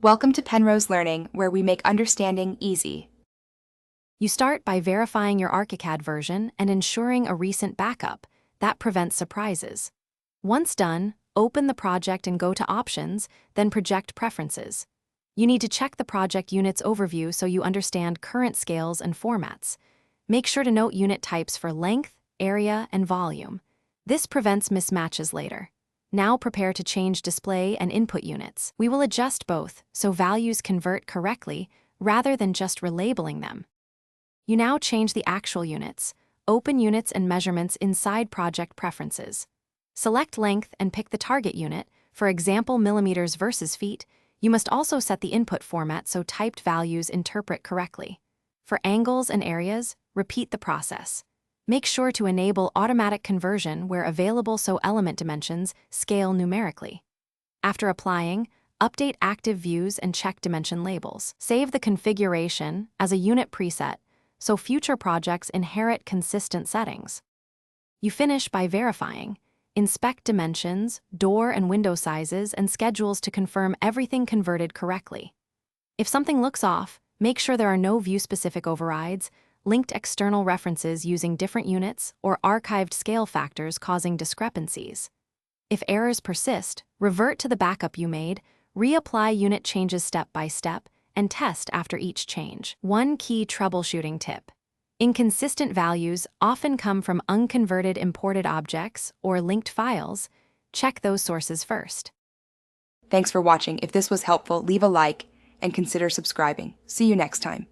Welcome to Penrose Learning, where we make understanding easy. You start by verifying your Archicad version and ensuring a recent backup. That prevents surprises. Once done, open the project and go to Options, then Project Preferences. You need to check the project unit's overview so you understand current scales and formats. Make sure to note unit types for length, area, and volume. This prevents mismatches later. Now prepare to change display and input units. We will adjust both so values convert correctly rather than just relabeling them. You now change the actual units. Open units and measurements inside Project Preferences. Select length and pick the target unit, for example millimeters versus feet. You must also set the input format so typed values interpret correctly. For angles and areas, repeat the process. Make sure to enable automatic conversion where available so element dimensions scale numerically. After applying, update active views and check dimension labels. Save the configuration as a unit preset so future projects inherit consistent settings. You finish by verifying. Inspect dimensions, door and window sizes, and schedules to confirm everything converted correctly. If something looks off, make sure there are no view-specific overrides, linked external references using different units, or archived scale factors causing discrepancies. If errors persist, revert to the backup you made, reapply unit changes step by step, and test after each change. One key troubleshooting tip. Inconsistent values often come from unconverted imported objects or linked files. Check those sources first. Thanks for watching. If this was helpful, leave a like and consider subscribing. See you next time.